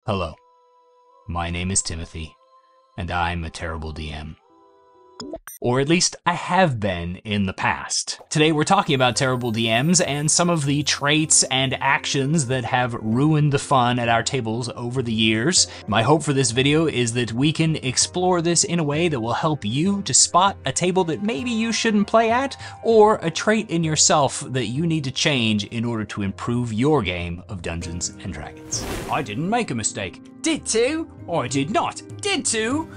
Hello, my name is Timothy, and I'm a terrible DM. Or at least I have been in the past. Today we're talking about terrible DMs and some of the traits and actions that have ruined the fun at our tables over the years. My hope for this video is that we can explore this in a way that will help you to spot a table that maybe you shouldn't play at, or a trait in yourself that you need to change in order to improve your game of Dungeons and Dragons. I didn't make a mistake. Did to? Or I did not. Did to?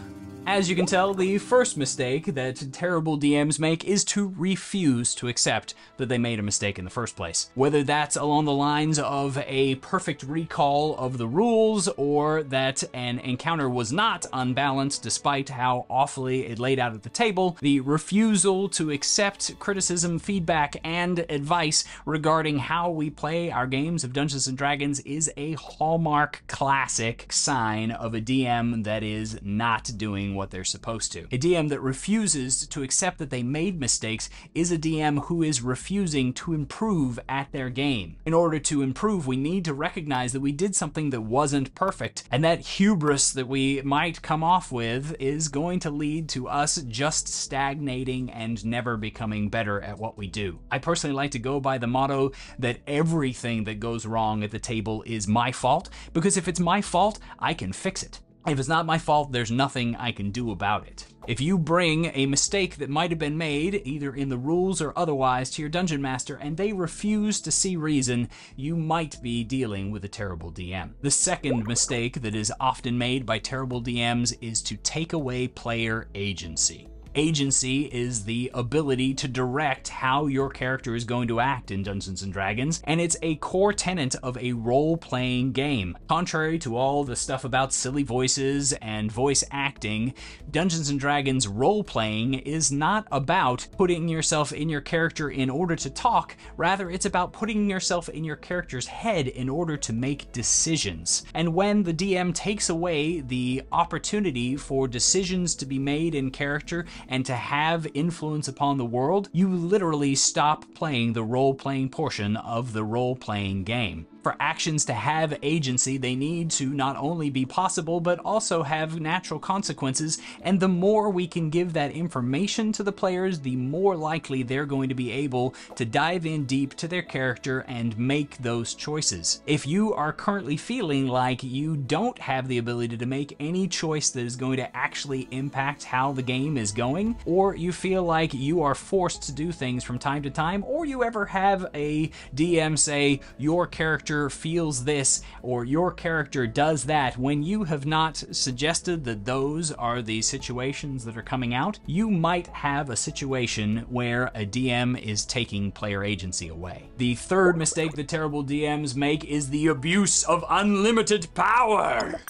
As you can tell, the first mistake that terrible DMs make is to refuse to accept that they made a mistake in the first place. Whether that's along the lines of a perfect recall of the rules, or that an encounter was not unbalanced despite how awfully it laid out at the table, the refusal to accept criticism, feedback, and advice regarding how we play our games of Dungeons & Dragons is a hallmark classic sign of a DM that is not doing what they're supposed to. A DM that refuses to accept that they made mistakes is a DM who is refusing to improve at their game. In order to improve, we need to recognize that we did something that wasn't perfect, and that hubris that we might come off with is going to lead to us just stagnating and never becoming better at what we do. I personally like to go by the motto that everything that goes wrong at the table is my fault, because if it's my fault, I can fix it. If it's not my fault, there's nothing I can do about it. If you bring a mistake that might have been made, either in the rules or otherwise, to your dungeon master and they refuse to see reason, you might be dealing with a terrible DM. The second mistake that is often made by terrible DMs is to take away player agency. Agency is the ability to direct how your character is going to act in Dungeons & Dragons, and it's a core tenet of a role-playing game. Contrary to all the stuff about silly voices and voice acting, Dungeons & Dragons role-playing is not about putting yourself in your character in order to talk, rather it's about putting yourself in your character's head in order to make decisions. And when the DM takes away the opportunity for decisions to be made in character and to have influence upon the world, you literally stop playing the role-playing portion of the role-playing game. For actions to have agency, they need to not only be possible, but also have natural consequences, and the more we can give that information to the players, the more likely they're going to be able to dive in deep to their character and make those choices. If you are currently feeling like you don't have the ability to make any choice that is going to actually impact how the game is going, or you feel like you are forced to do things from time to time, or you ever have a DM say, your character feels this, or your character does that, when you have not suggested that those are the situations that are coming out, you might have a situation where a DM is taking player agency away. The third mistake that terrible DMs make is the abuse of unlimited power.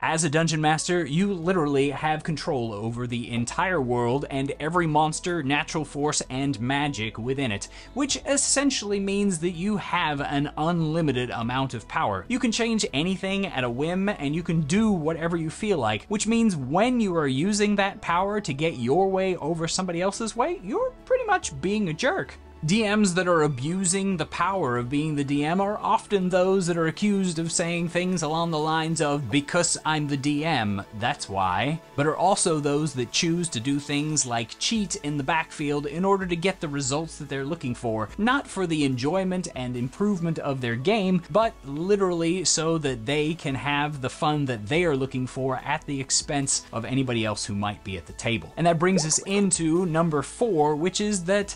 As a dungeon master, you literally have control over the entire world and every monster, natural force, and magic within it, which essentially means that you have an unlimited amount of power. You can change anything at a whim, and you can do whatever you feel like, which means when you are using that power to get your way over somebody else's way, you're pretty much being a jerk. DMs that are abusing the power of being the DM are often those that are accused of saying things along the lines of, because I'm the DM, that's why, but are also those that choose to do things like cheat in the backfield in order to get the results that they're looking for, not for the enjoyment and improvement of their game, but literally so that they can have the fun that they are looking for at the expense of anybody else who might be at the table. And that brings us into number 4, which is that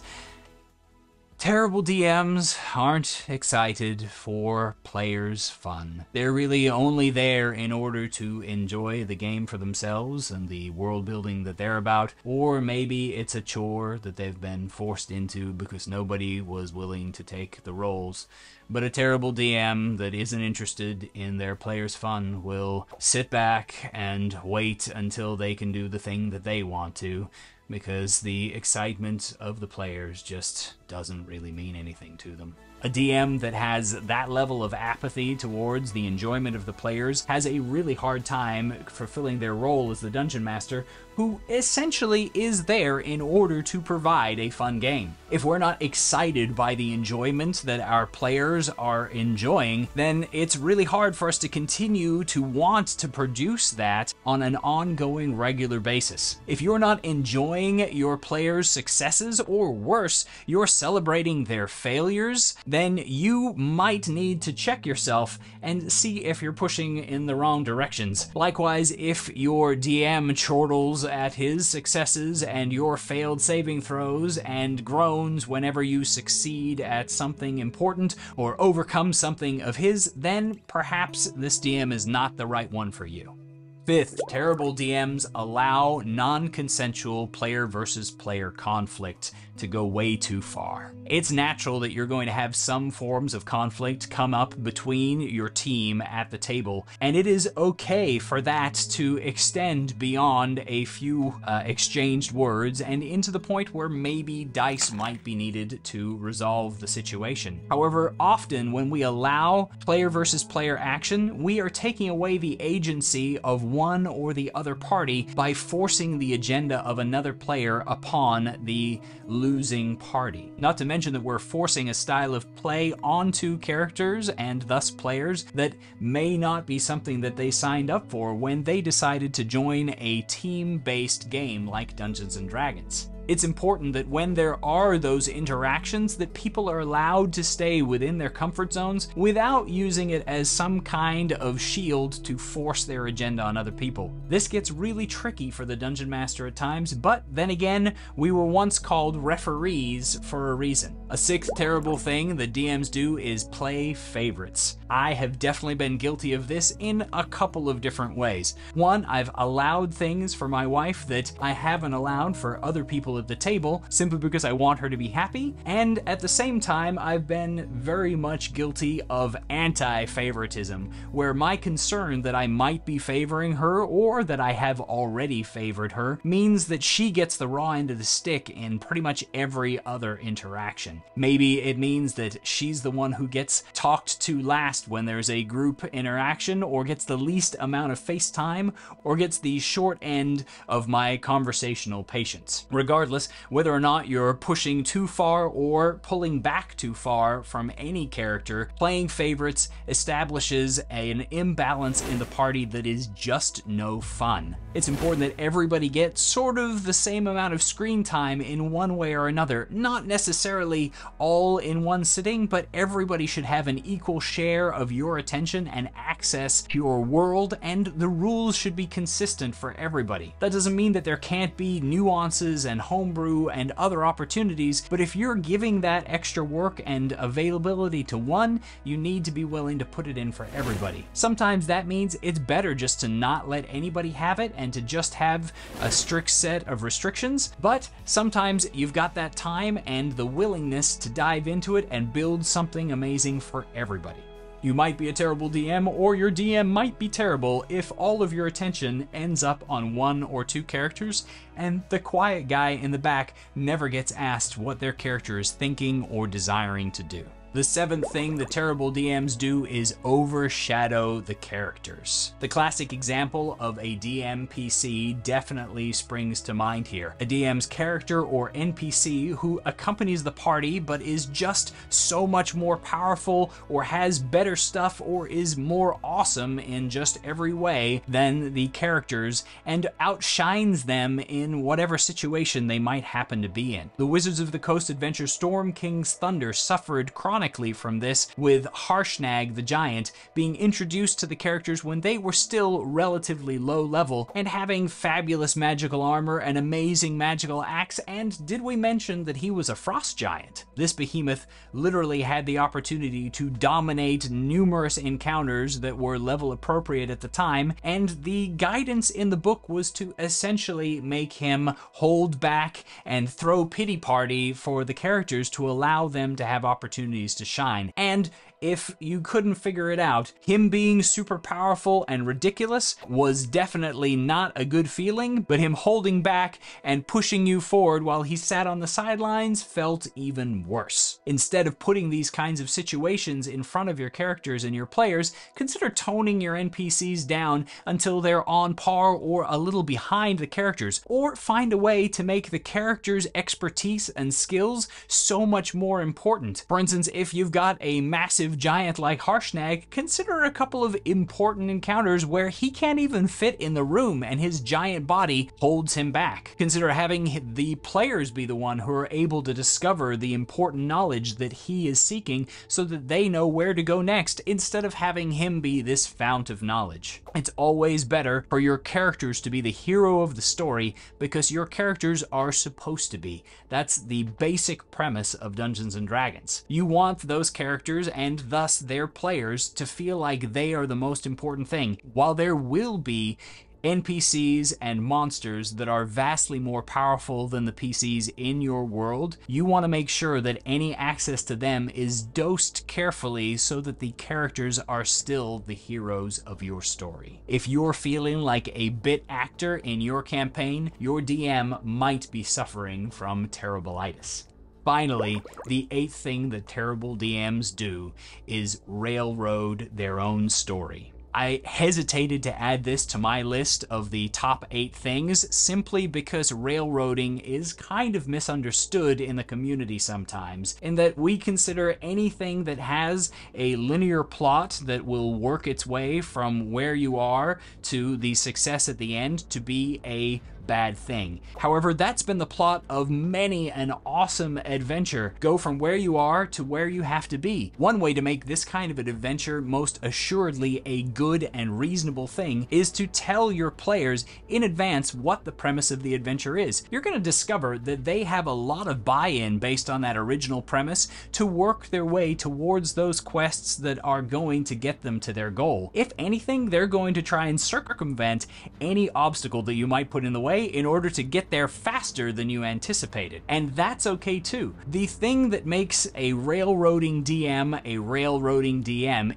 terrible DMs aren't excited for players' fun. They're really only there in order to enjoy the game for themselves and the world building that they're about, or maybe it's a chore that they've been forced into because nobody was willing to take the roles. But a terrible DM that isn't interested in their players' fun will sit back and wait until they can do the thing that they want to, because the excitement of the players just doesn't really mean anything to them. A DM that has that level of apathy towards the enjoyment of the players has a really hard time fulfilling their role as the Dungeon Master, who essentially is there in order to provide a fun game. If we're not excited by the enjoyment that our players are enjoying, then it's really hard for us to continue to want to produce that on an ongoing regular basis. If you're not enjoying your players' successes, or worse, you're celebrating their failures, then you might need to check yourself and see if you're pushing in the wrong directions. Likewise, if your DM chortles at his successes and your failed saving throws and groans whenever you succeed at something important or overcome something of his, then perhaps this DM is not the right one for you. Fifth, terrible DMs allow non-consensual player versus player conflict to go way too far. It's natural that you're going to have some forms of conflict come up between your team at the table, and it is okay for that to extend beyond a few exchanged words and into the point where maybe dice might be needed to resolve the situation. However, often when we allow player versus player action, we are taking away the agency of one or the other party by forcing the agenda of another player upon the losing party. Not to mention that we're forcing a style of play onto characters and thus players that may not be something that they signed up for when they decided to join a team-based game like Dungeons & Dragons. It's important that when there are those interactions that people are allowed to stay within their comfort zones without using it as some kind of shield to force their agenda on other people. This gets really tricky for the Dungeon Master at times, but then again, we were once called referees for a reason. A sixth terrible thing the DMs do is play favorites. I have definitely been guilty of this in a couple of different ways. One, I've allowed things for my wife that I haven't allowed for other people at the table simply because I want her to be happy, and at the same time I've been very much guilty of anti-favoritism, where my concern that I might be favoring her or that I have already favored her means that she gets the raw end of the stick in pretty much every other interaction. Maybe it means that she's the one who gets talked to last when there's a group interaction, or gets the least amount of face time, or gets the short end of my conversational patience. Regardless, whether or not you're pushing too far or pulling back too far from any character, playing favorites establishes an imbalance in the party that is just no fun. It's important that everybody gets sort of the same amount of screen time in one way or another. Not necessarily all in one sitting, but everybody should have an equal share of your attention and access to your world, and the rules should be consistent for everybody. That doesn't mean that there can't be nuances and homebrew and other opportunities, but if you're giving that extra work and availability to one, you need to be willing to put it in for everybody. Sometimes that means it's better just to not let anybody have it and to just have a strict set of restrictions, but sometimes you've got that time and the willingness to dive into it and build something amazing for everybody. You might be a terrible DM, or your DM might be terrible if all of your attention ends up on one or two characters, and the quiet guy in the back never gets asked what their character is thinking or desiring to do. The seventh thing the terrible DMs do is overshadow the characters. The classic example of a DM PC definitely springs to mind here. A DM's character or NPC who accompanies the party but is just so much more powerful or has better stuff or is more awesome in just every way than the characters and outshines them in whatever situation they might happen to be in. The Wizards of the Coast adventure Storm King's Thunder suffered chronically from this, with Harshnag the Giant being introduced to the characters when they were still relatively low level and having fabulous magical armor, an amazing magical axe, and did we mention that he was a frost giant? This behemoth literally had the opportunity to dominate numerous encounters that were level appropriate at the time, and the guidance in the book was to essentially make him hold back and throw pity party for the characters to allow them to have opportunities to shine. And if you couldn't figure it out, him being super powerful and ridiculous was definitely not a good feeling, but him holding back and pushing you forward while he sat on the sidelines felt even worse. Instead of putting these kinds of situations in front of your characters and your players, consider toning your NPCs down until they're on par or a little behind the characters, or find a way to make the characters' expertise and skills so much more important. For instance, if you've got a massive giant like Harshnag, consider a couple of important encounters where he can't even fit in the room and his giant body holds him back. Consider having the players be the one who are able to discover the important knowledge that he is seeking so that they know where to go next, instead of having him be this fount of knowledge. It's always better for your characters to be the hero of the story because your characters are supposed to be. That's the basic premise of Dungeons & Dragons. You want those characters and thus their players to feel like they are the most important thing. While there will be NPCs and monsters that are vastly more powerful than the PCs in your world, you want to make sure that any access to them is dosed carefully so that the characters are still the heroes of your story. If you're feeling like a bit actor in your campaign, your DM might be suffering from terrible-itis. Finally, the 8th thing that terrible DMs do is railroad their own story. I hesitated to add this to my list of the top 8 things simply because railroading is kind of misunderstood in the community sometimes, in that we consider anything that has a linear plot that will work its way from where you are to the success at the end to be a bad thing. However, that's been the plot of many an awesome adventure. Go from where you are to where you have to be. One way to make this kind of an adventure most assuredly a good and reasonable thing is to tell your players in advance what the premise of the adventure is. You're going to discover that they have a lot of buy-in based on that original premise to work their way towards those quests that are going to get them to their goal. If anything, they're going to try and circumvent any obstacle that you might put in the way in order to get there faster than you anticipated. And that's okay too. The thing that makes a railroading DM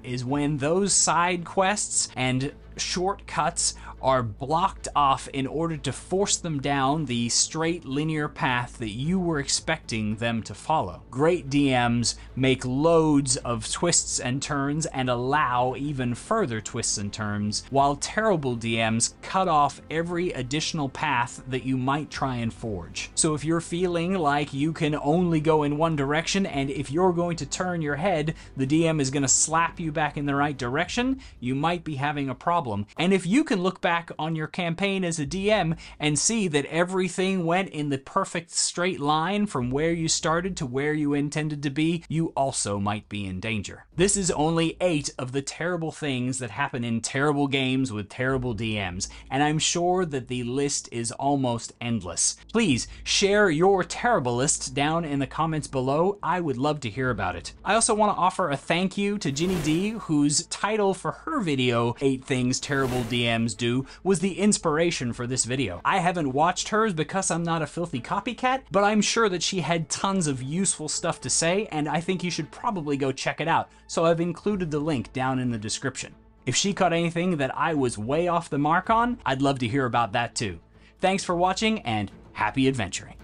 is when those side quests and shortcuts are blocked off in order to force them down the straight linear path that you were expecting them to follow. Great DMs make loads of twists and turns and allow even further twists and turns, while terrible DMs cut off every additional path that you might try and forge. So if you're feeling like you can only go in one direction, and if you're going to turn your head, the DM is going to slap you back in the right direction, you might be having a problem. And if you can look back on your campaign as a DM and see that everything went in the perfect straight line from where you started to where you intended to be, you also might be in danger. This is only 8 of the terrible things that happen in terrible games with terrible DMs, and I'm sure that the list is almost endless. Please share your terrible list down in the comments below. I would love to hear about it. I also want to offer a thank you to Ginny D, whose title for her video, 8 Things Terrible DMs Do, was the inspiration for this video. I haven't watched hers because I'm not a filthy copycat, but I'm sure that she had tons of useful stuff to say, and I think you should probably go check it out, so I've included the link down in the description. If she caught anything that I was way off the mark on, I'd love to hear about that too. Thanks for watching, and happy adventuring.